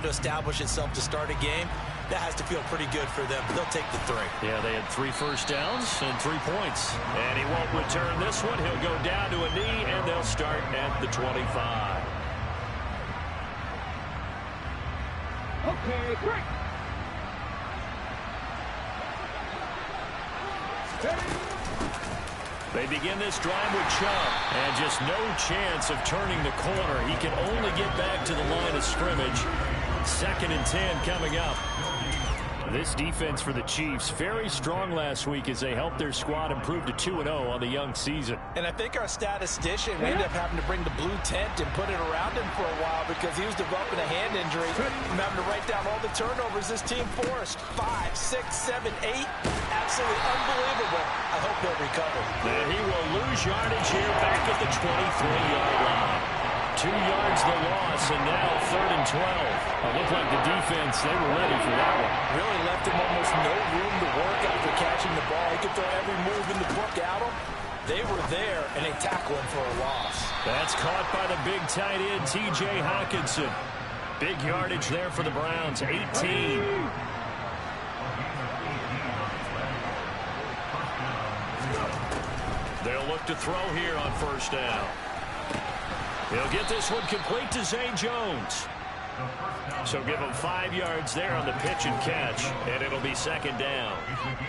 to establish itself to start a game, that has to feel pretty good for them. They'll take the 3. Yeah, they had 3 first downs and 3 points. And he won't return this one. He'll go down to a knee, and they'll start at the 25. Okay, break. They begin this drive with Chubb, and just no chance of turning the corner. He can only get back to the line of scrimmage. 2nd and 10 coming up. This defense for the Chiefs, very strong last week as they helped their squad improve to 2-0 on the young season. And I think our statistician ended up having to bring the blue tent and put it around him for a while because he was developing a hand injury. I'm having to write down all the turnovers this team forced. 5, 6, 7, 8. Absolutely unbelievable. I hope he'll recover. And he will lose yardage here back at the 23-yard line. 2 yards the loss, and now 3rd and 12. It looked like the defense, they were ready for that one. Really left him almost no room to work after catching the ball. He could throw every move in the book at him. They were there, and they tackle him for a loss. That's caught by the big tight end, T.J. Hockenson. Big yardage there for the Browns, 18. They'll look to throw here on 1st down. He'll get this one complete to Zay Jones. So give him 5 yards there on the pitch and catch, and it'll be 2nd down.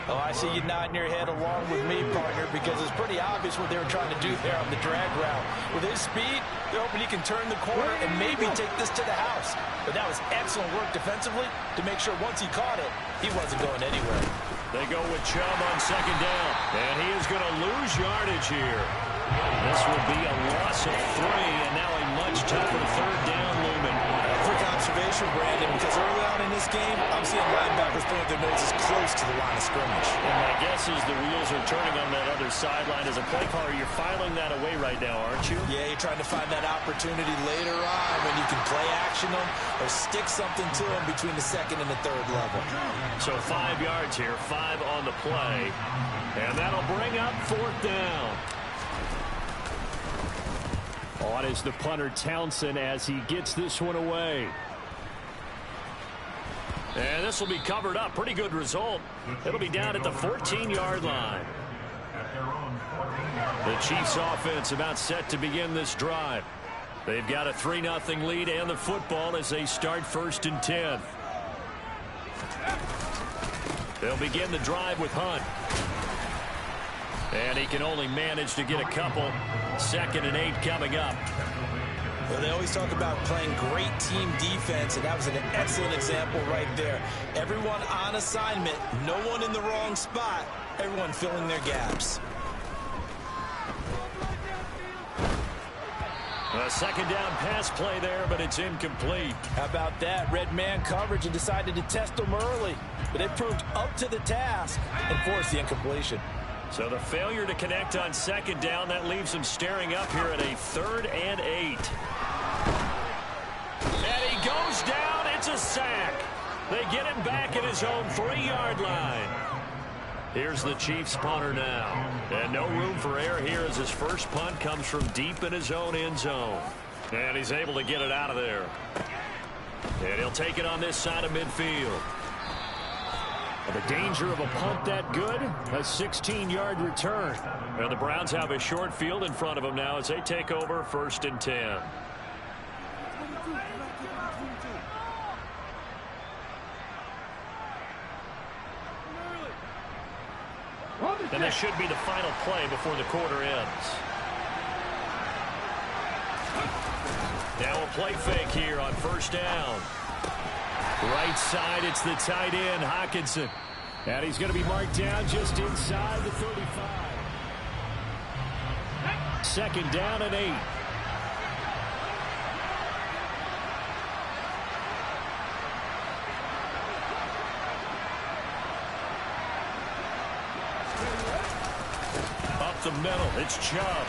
Oh, I see you nodding your head along with me, partner, because it's pretty obvious what they were trying to do there on the drag route. With his speed, they're hoping he can turn the corner and maybe take this to the house. But that was excellent work defensively to make sure once he caught it, he wasn't going anywhere. They go with Chubb on 2nd down, and he is going to lose yardage here. This would be a loss of 3, and now a much tougher 3rd down looming. Quick observation, Brandon, because early on in this game, I'm seeing linebackers putting their noses close to the line of scrimmage. And my guess is the wheels are turning on that other sideline. As a play caller, you're filing that away right now, aren't you? Yeah, you're trying to find that opportunity later on when you can play action them or stick something to them between the 2nd and the 3rd level. So 5 yards here, 5 on the play. And that'll bring up 4th down. On is the punter Townsend as he gets this one away. And this will be covered up. Pretty good result. It'll be down at the 14-yard line. The Chiefs offense about set to begin this drive. They've got a 3-0 lead and the football as they start 1st and 10. They'll begin the drive with Hunt. And he can only manage to get a couple. 2nd and 8 coming up. Well, they always talk about playing great team defense, and that was an excellent example right there. Everyone on assignment, no one in the wrong spot, everyone filling their gaps. A 2nd down pass play there, but it's incomplete. How about that? Red man coverage and decided to test them early, but it proved up to the task and forced the incompletion. So the failure to connect on 2nd down, that leaves him staring up here at a 3rd and 8. And he goes down. It's a sack. They get him back at his own 3-yard line. Here's the Chiefs punter now. And no room for error here as his first punt comes from deep in his own end zone. And he's able to get it out of there. And he'll take it on this side of midfield. The danger of a punt that good, a 16-yard return. And the Browns have a short field in front of them now as they take over 1st and 10. And this should be the final play before the quarter ends. Now a play fake here on 1st down. Right side, it's the tight end, Hockenson. And he's going to be marked down just inside the 35. 2nd down and 8. Up the middle, it's Chubb.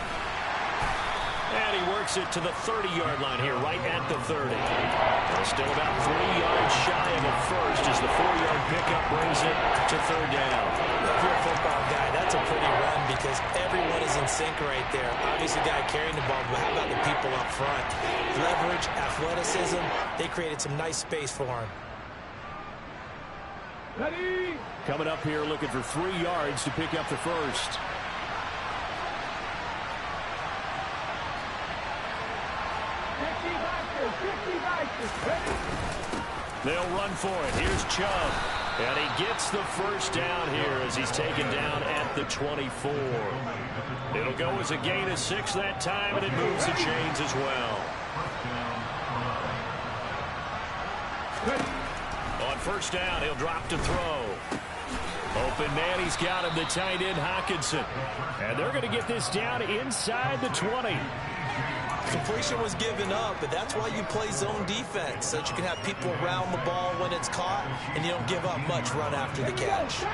And he works it to the 30-yard line here, right at the 30. Still about 3 yards shy of a first as the 4-yard pickup brings it to third down. If you're a football guy, that's a pretty run because everyone is in sync right there. Obviously, the guy carrying the ball, but how about the people up front? Leverage, athleticism, they created some nice space for him. Ready? Coming up here looking for 3 yards to pick up the first. They'll run for it. Here's Chubb. And he gets the first down here as he's taken down at the 24. It'll go as a gain of 6 that time, and it moves the chains as well. On first down, he'll drop to throw. Open man, he's got him, the tight end, Hockenson. And they're going to get this down inside the 20. Completion was given up, but that's why you play zone defense, so that you can have people around the ball when it's caught, and you don't give up much run after the catch.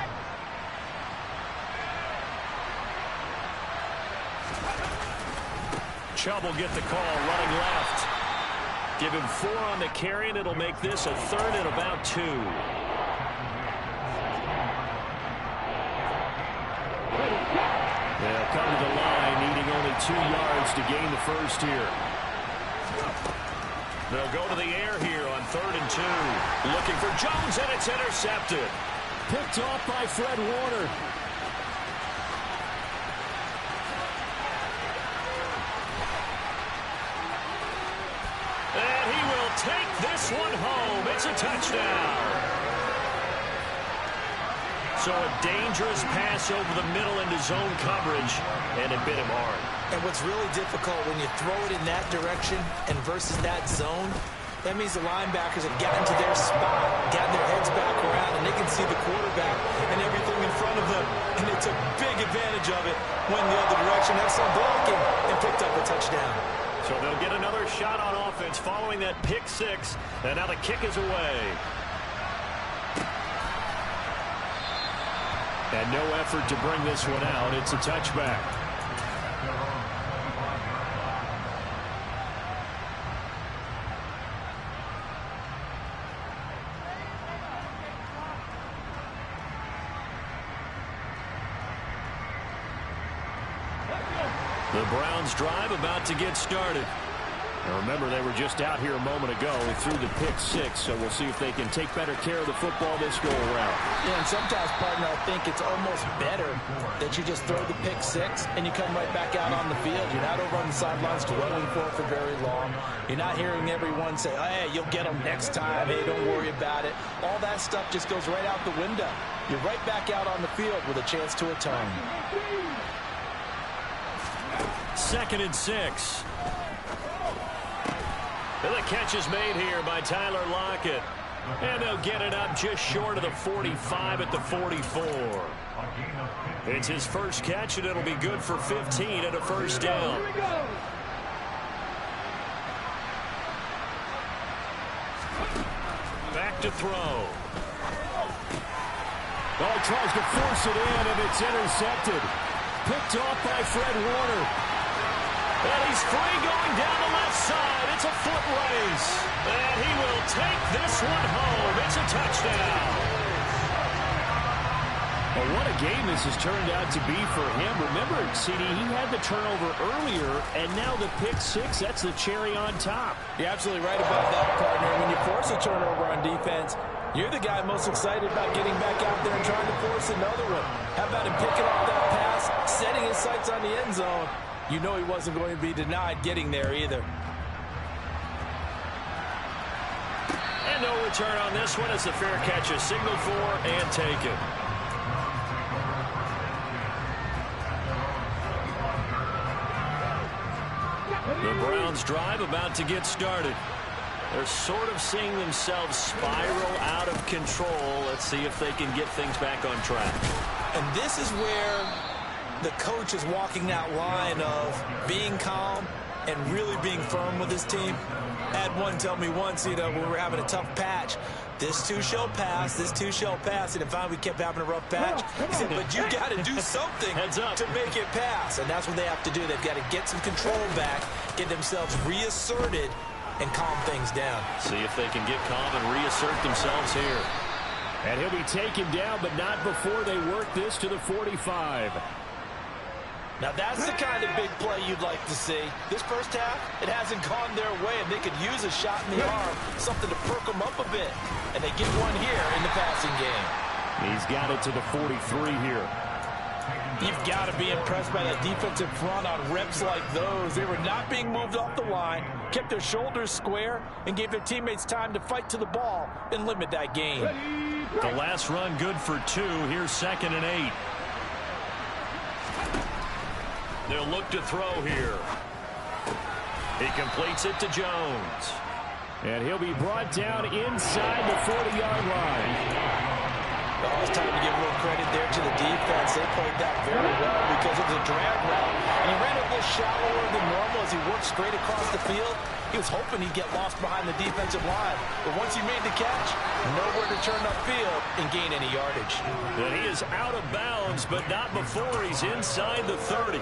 Chubb will get the call, running left. Give him 4 on the carry, and it'll make this a 3rd and about 2. They'll come to the line, needing only 2 yards to gain the first here. They'll go to the air here on 3rd and 2. Looking for Jones, and it's intercepted. Picked off by Fred Warner. And he will take this one home. It's a touchdown. So a dangerous pass over the middle into zone coverage, and it bit him hard. And what's really difficult when you throw it in that direction and versus that zone, that means the linebackers have gotten to their spot, gotten their heads back around, and they can see the quarterback and everything in front of them. And they took big advantage of it, went the other direction, had some blocking, and picked up a touchdown. So they'll get another shot on offense following that pick 6, and now the kick is away. And no effort to bring this one out. It's a touchback. The Browns drive about to get started. And remember, they were just out here a moment ago through the pick 6, so we'll see if they can take better care of the football this go-around. Yeah, and sometimes, partner, I think it's almost better that you just throw the pick 6 and you come right back out on the field. You're not over on the sidelines dwelling for it for very long. You're not hearing everyone say, hey, you'll get them next time. Hey, don't worry about it. All that stuff just goes right out the window. You're right back out on the field with a chance to atone. 2nd and 6. And the catch is made here by Tyler Lockett. And they'll get it up just short of the 45 at the 44. It's his first catch, and it'll be good for 15 and a first down. Back to throw. Oh, he tries to force it in, and it's intercepted. Picked off by Fred Warner. And he's free going down the left side. It's a foot race. And he will take this one home. It's a touchdown. Well, what a game this has turned out to be for him. Remember, CD, he had the turnover earlier, and now the pick 6, that's the cherry on top. You're absolutely right about that, partner. When you force a turnover on defense, you're the guy most excited about getting back out there and trying to force another one. How about him picking off that pass, setting his sights on the end zone? You know he wasn't going to be denied getting there either. And no return on this one. It's a fair catch, a signal for and taken. The Browns drive about to get started. They're sort of seeing themselves spiral out of control. Let's see if they can get things back on track. And this is where the coach is walking that line of being calm and really being firm with his team. I had one tell me once, when we were having a tough patch, this too shall pass, this too shall pass. And finally we kept having a rough patch. He said, but you got to do something to make it pass. And that's what they have to do. They've got to get some control back, get themselves reasserted, and calm things down. See if they can get calm and reassert themselves here. And he'll be taken down, but not before they work this to the 45. Now that's the kind of big play you'd like to see. This first half, it hasn't gone their way, and they could use a shot in the arm, something to perk them up a bit. And they get one here in the passing game. He's got it to the 43 here. You've got to be impressed by that defensive front on reps like those. They were not being moved off the line, kept their shoulders square, and gave their teammates time to fight to the ball and limit that gain. The last run good for 2. Here's 2nd and 8. They'll look to throw here. He completes it to Jones. And he'll be brought down inside the 40-yard line. Oh, it's time to give a little credit there to the defense. They played that very well because it was a drag route. And he ran a little shallower than normal as he worked straight across the field. He was hoping he'd get lost behind the defensive line. But once he made the catch, nowhere to turn upfield and gain any yardage. And he is out of bounds, but not before he's inside the 30.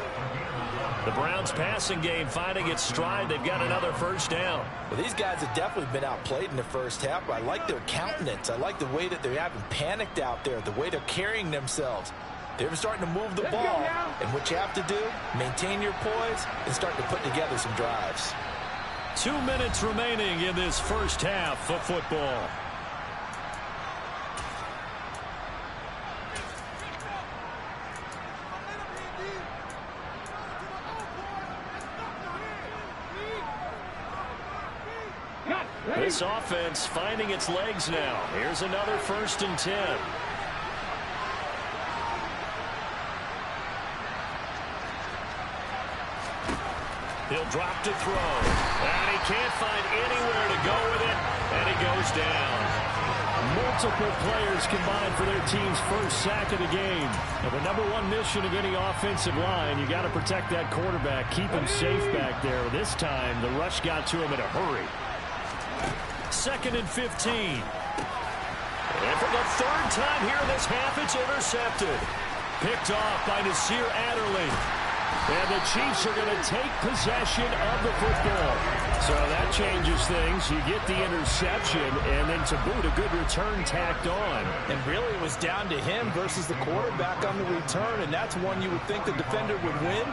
The Browns passing game finding its stride. They've got another first down. Well, these guys have definitely been outplayed in the first half. I like their countenance. I like the way that they haven't panicked out there, the way they're carrying themselves. They're starting to move the ball. And what you have to do, maintain your poise and start to put together some drives. 2 minutes remaining in this first half of football. This offense finding its legs now. Here's another 1st and 10. He'll drop to throw. And he can't find anywhere to go with it. And he goes down. Multiple players combined for their team's first sack of the game. Now, the #1 mission of any offensive line, you got to protect that quarterback, keep him safe back there. This time, the rush got to him in a hurry. 2nd and 15. And for the 3rd time here in this half, it's intercepted. Picked off by Nasir Adderley. And the Chiefs are going to take possession of the football. So that changes things. You get the interception, and then to boot, a good return tacked on. And really, it was down to him versus the quarterback on the return, and that's one you would think the defender would win.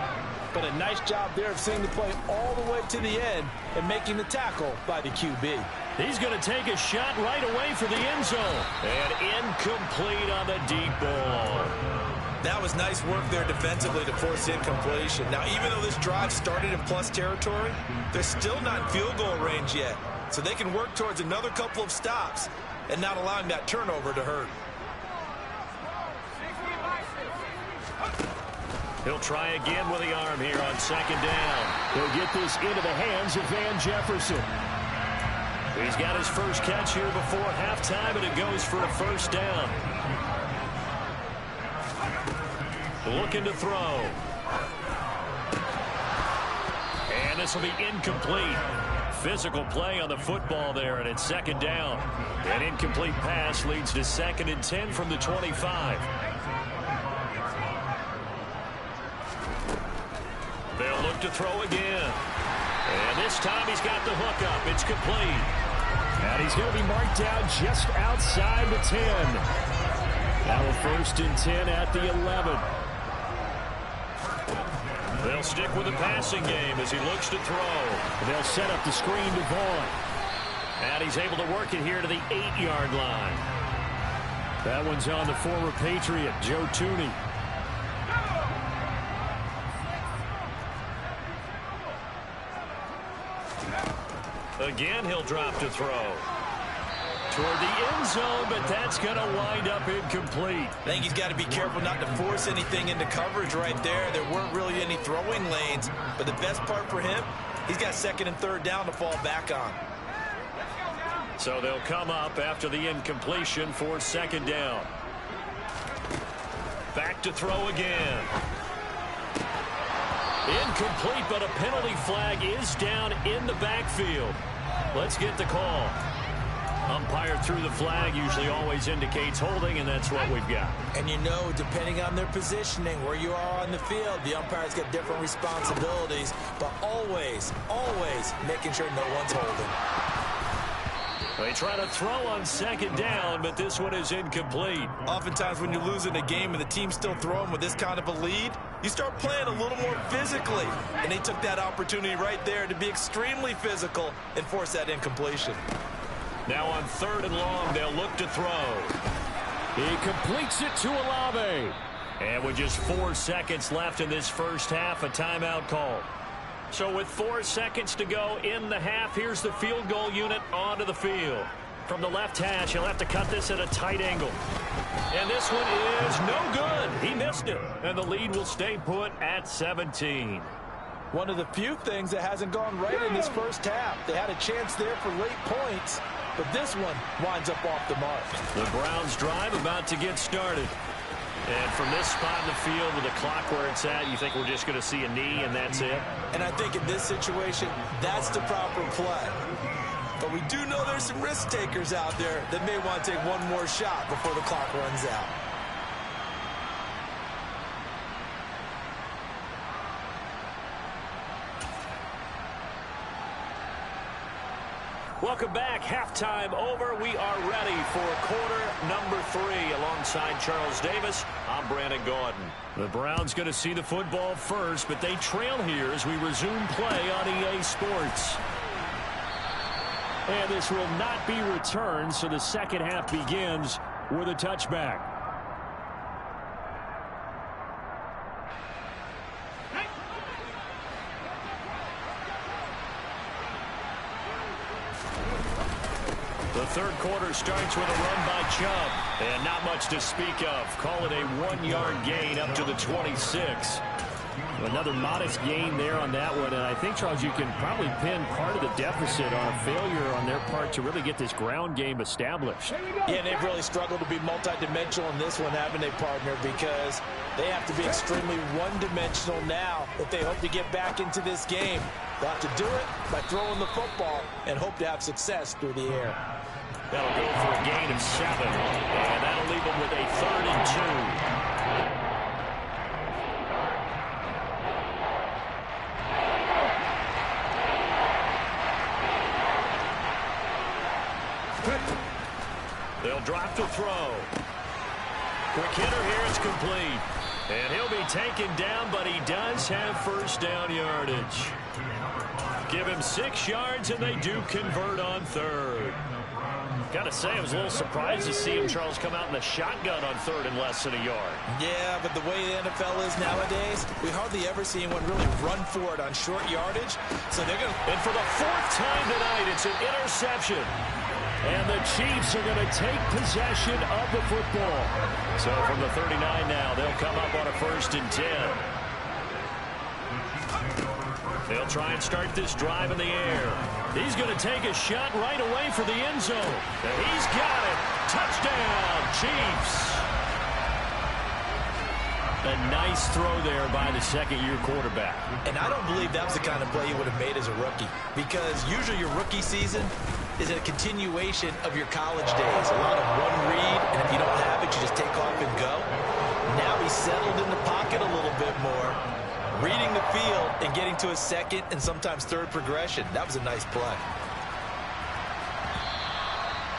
But a nice job there of seeing the play all the way to the end and making the tackle by the QB. He's going to take a shot right away for the end zone. And incomplete on the deep ball. That was nice work there defensively to force incompletion. Now, even though this drive started in plus territory, they're still not in field goal range yet. So they can work towards another couple of stops and not allowing that turnover to hurt. He'll try again with the arm here on 2nd down. He'll get this into the hands of Van Jefferson. He's got his first catch here before halftime, and it goes for a first down. Looking to throw. And this will be incomplete. Physical play on the football there, and it's 2nd down. An incomplete pass leads to 2nd and 10 from the 25. They'll look to throw again. And this time he's got the hook up. It's complete. And he's going to be marked down just outside the 10. Now a 1st and 10 at the 11. They'll stick with the passing game as he looks to throw. And they'll set up the screen to Vaughn. And he's able to work it here to the 8-yard line. That one's on the former Patriot, Joe Tooney. Again, he'll drop to throw. Toward the end zone, but that's going to wind up incomplete. I think he's got to be careful not to force anything into coverage right there. There weren't really any throwing lanes, but the best part for him, he's got 2nd and 3rd down to fall back on. So they'll come up after the incompletion for 2nd down. Back to throw again. Incomplete, but a penalty flag is down in the backfield. Let's get the call. Umpire threw the flag, usually always indicates holding, and that's what we've got. And you know, depending on their positioning, where you are on the field, the umpire's got different responsibilities, but always, always making sure no one's holding. They try to throw on second down, but this one is incomplete. Oftentimes when you're losing a game and the team's still throwing with this kind of a lead, you start playing a little more physically. And they took that opportunity right there to be extremely physical and force that incompletion. Now on 3rd and long, they'll look to throw. He completes it to Olave. And with just 4 seconds left in this first half, a timeout call. So with 4 seconds to go in the half, here's the field goal unit onto the field. From the left hash, he'll have to cut this at a tight angle. And this one is no good. He missed it. And the lead will stay put at 17. One of the few things that hasn't gone right in this first half. They had a chance there for late points, but this one winds up off the mark. The Browns drive about to get started. And from this spot in the field with the clock where it's at, you think we're just going to see a knee and that's it? And I think in this situation, that's the proper play. But we do know there's some risk takers out there that may want to take one more shot before the clock runs out. Welcome back. Halftime over. We are ready for quarter number 3. Alongside Charles Davis, I'm Brandon Gordon. The Browns going to see the football first, but they trail here as we resume play on EA Sports. And this will not be returned, so the second half begins with a touchback. The third quarter starts with a run by Chubb. And not much to speak of. Call it a 1-yard gain up to the 26. Another modest gain there on that one. And I think, Charles, you can probably pin part of the deficit on a failure on their part to really get this ground game established. Yeah, and they've really struggled to be multidimensional in this one, haven't they, partner? Because they have to be extremely one-dimensional now if they hope to get back into this game. They'll have to do it by throwing the football and hope to have success through the air. That'll go for a gain of 7. And that'll leave them with a 3rd and 2. They'll drop to throw. Quick hitter here, it's complete. And he'll be taken down, but he does have first down yardage. Give him 6 yards, and they do convert on 3rd. Got to say, I was a little surprised to see him, Charles, come out in the shotgun on 3rd and less than a yard. Yeah, but the way the NFL is nowadays, we hardly ever see anyone really run for it on short yardage. So they're going to... And for the 4th time tonight, it's an interception. And the Chiefs are going to take possession of the football. So from the 39 now, they'll come up on a 1st and 10. They'll try and start this drive in the air. He's going to take a shot right away for the end zone. And he's got it. Touchdown, Chiefs. A nice throw there by the second-year quarterback. And I don't believe that was the kind of play he would have made as a rookie. Because usually your rookie season is a continuation of your college days. A lot of one read, and if you don't have it, you just take off and go. Now he's settled in the pocket a little bit more, reading the field and getting to a 2nd and sometimes 3rd progression. That was a nice play.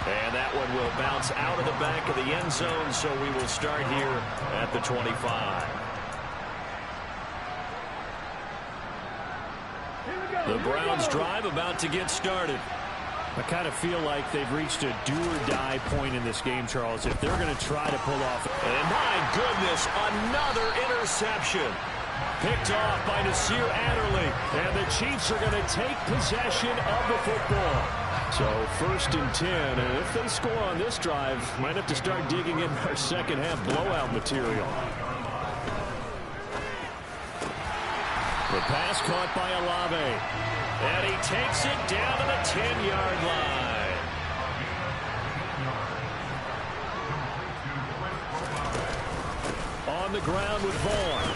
And that one will bounce out of the back of the end zone, so we will start here at the 25. The Browns drive about to get started. I kind of feel like they've reached a do-or-die point in this game, Charles, if they're going to try to pull off. And my goodness, another interception. Picked off by Nasir Adderley. And the Chiefs are going to take possession of the football. So 1st and 10. And if they score on this drive, might have to start digging in our second half blowout material. The pass caught by Olave. And he takes it down to the 10-yard line. On the ground with Vaughn.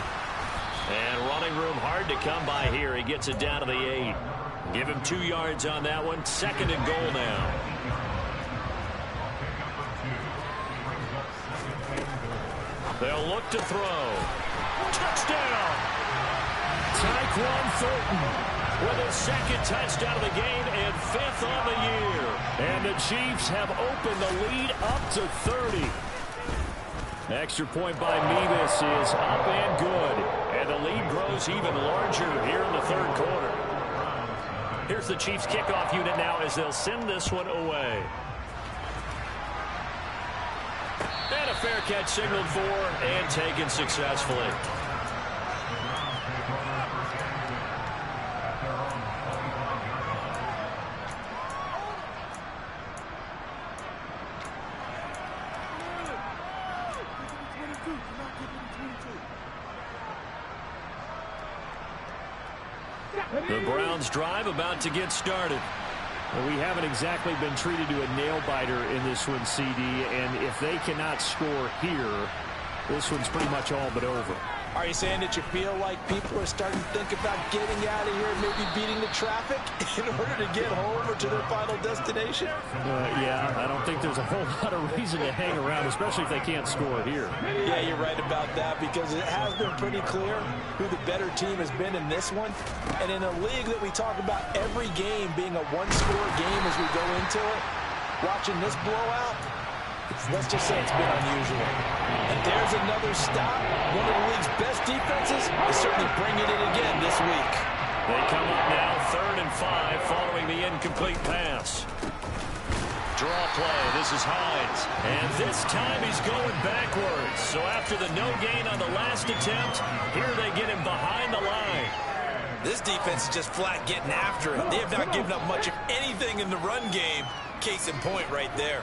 And running room hard to come by here. He gets it down to the 8. Give him 2 yards on that one. 2nd and goal now. They'll look to throw. Touchdown! Tyquan Thornton with his second touchdown of the game and 5th on the year. And the Chiefs have opened the lead up to 30. Extra point by Mevis is up and good. And the lead grows even larger here in the third quarter. Here's the Chiefs kickoff unit now as they'll send this one away. And a fair catch signaled for and taken successfully. The Browns drive about to get started. Well, we haven't exactly been treated to a nail-biter in this one, CD, and if they cannot score here, this one's pretty much all but over. Are you saying that you feel like people are starting to think about getting out of here and maybe beating the traffic in order to get home or to their final destination? Yeah, I don't think there's a whole lot of reason to hang around, especially if they can't score here. Yeah, you're right about that because it has been pretty clear who the better team has been in this one. And in a league that we talk about every game being a one-score game as we go into it, watching this blowout, let's just say it's been unusual. And there's another stop. One of the league's best defenses is certainly bringing it again this week. They come up now 3rd and 5 following the incomplete pass. Draw play. This is Hines. And this time he's going backwards. So after the no gain on the last attempt, here they get him behind the line. This defense is just flat getting after it. They have not given up much of anything in the run game. Case in point right there.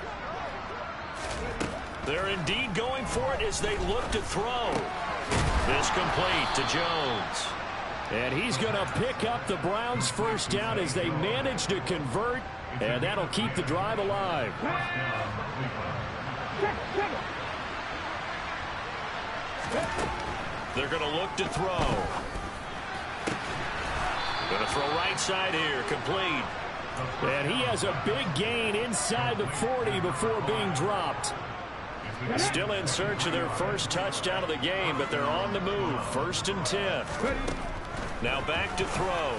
They're indeed going for it as they look to throw. This complete to Jones. And he's going to pick up the Browns' first down as they manage to convert, and that'll keep the drive alive. They're going to look to throw. Going to throw right side here, complete. And he has a big gain inside the 40 before being dropped. Still in search of their first touchdown of the game, but they're on the move. 1st and 10. Now back to throw.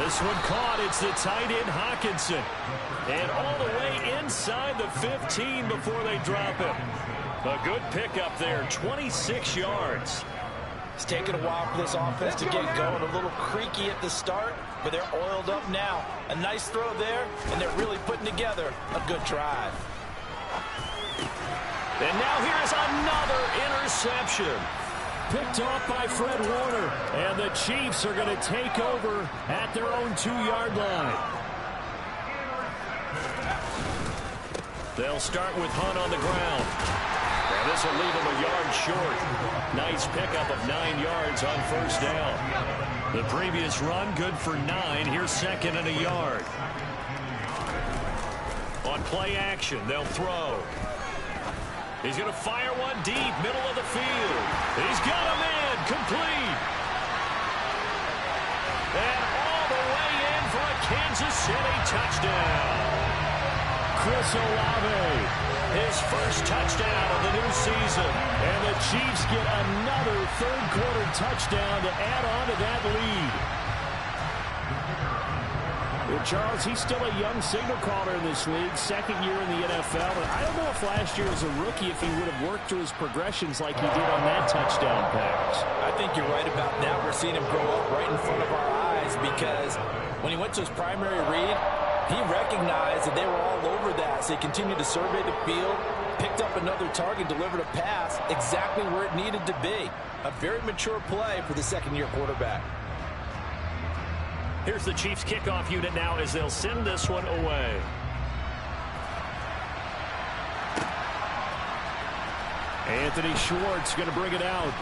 This one caught. It's the tight end Hawkinson. And all the way inside the 15 before they drop him. A good pickup there, 26 yards. It's taken a while for this offense to get going. A little creaky at the start, but they're oiled up now. A nice throw there, and they're really putting together a good drive. And now here's another interception. Picked off by Fred Warner. And the Chiefs are going to take over at their own 2-yard line. They'll start with Hunt on the ground. And this will leave him a yard short. Nice pickup of 9 yards on 1st down. The previous run good for 9. Here's 2nd and a yard. On play action, they'll throw. He's going to fire one deep, middle of the field. He's got him in, complete. And all the way in for a Kansas City touchdown. Chris Olave, his first touchdown of the new season. And the Chiefs get another third-quarter touchdown to add on to that lead. Well, Charles, he's still a young signal caller in this league, 2nd year in the NFL. And I don't know if last year as a rookie if he would have worked through his progressions like he did on that touchdown pass. I think you're right about that. We're seeing him grow up right in front of our eyes because when he went to his primary read, he recognized that they were all over that. So he continued to survey the field, picked up another target, delivered a pass exactly where it needed to be. A very mature play for the 2nd-year quarterback. Here's the Chiefs kickoff unit now as they'll send this one away. Anthony Schwartz going to bring it out.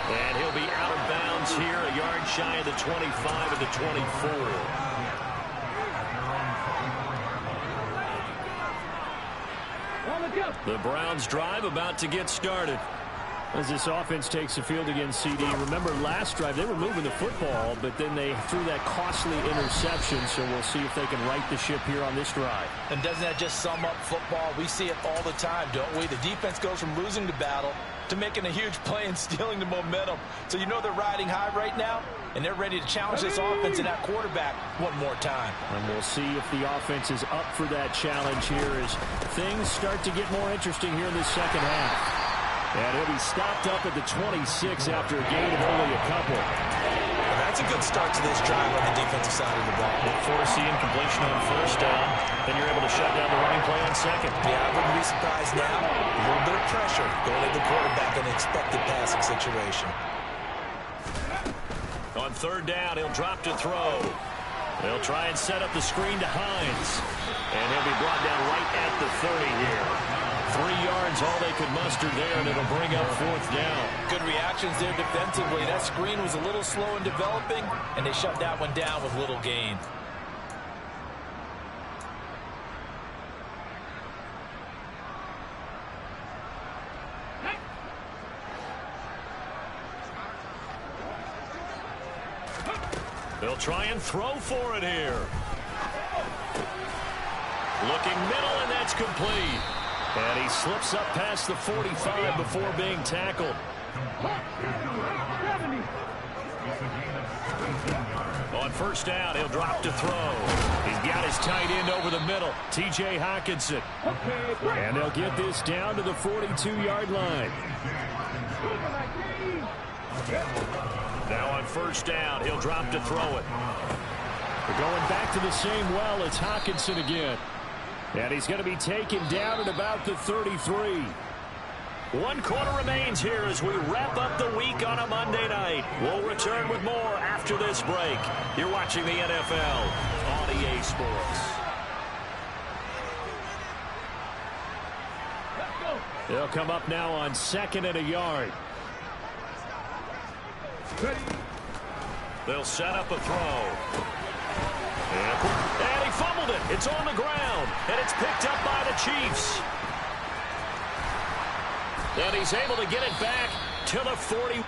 And he'll be out of bounds here, a yard shy of the 25 of the 24. The Browns drive about to get started. As this offense takes the field against CD, remember last drive they were moving the football, but then they threw that costly interception, so we'll see if they can right the ship here on this drive. And doesn't that just sum up football? We see it all the time, don't we? The defense goes from losing the battle to making a huge play and stealing the momentum. So you know they're riding high right now, and they're ready to challenge this offense and that quarterback one more time. And we'll see if the offense is up for that challenge here as things start to get more interesting here in this second half. And he'll be stopped up at the 26 after a gain of only a couple. Well, that's a good start to this drive on the defensive side of the ball. Force the incompletion on first down. Then you're able to shut down the running play on second. Yeah, I wouldn't be surprised now. A little bit of pressure going at the quarterback in an expected passing situation. On third down, he'll drop to throw. They'll try and set up the screen to Hines. And he'll be brought down right at the 30 here. 3 yards, all they could muster there, and it'll bring up fourth down. Good reactions there defensively. That screen was a little slow in developing, and they shut that one down with little gain. They'll try and throw for it here. Looking middle, and that's complete. And he slips up past the 45 before being tackled. On first down, he'll drop to throw. He's got his tight end over the middle, T.J. Hockenson. And they'll get this down to the 42-yard line. Now on first down, he'll drop to throw it. We're going back to the same well. It's Hockenson again. And he's going to be taken down at about the 33. 1 quarter remains here as we wrap up the week on a Monday night. We'll return with more after this break. You're watching the NFL on EA Sports. They'll come up now on 2nd and a yard. They'll set up a throw. And he fumbled it. It's on the ground. And it's picked up by the Chiefs. And he's able to get it back to the 40.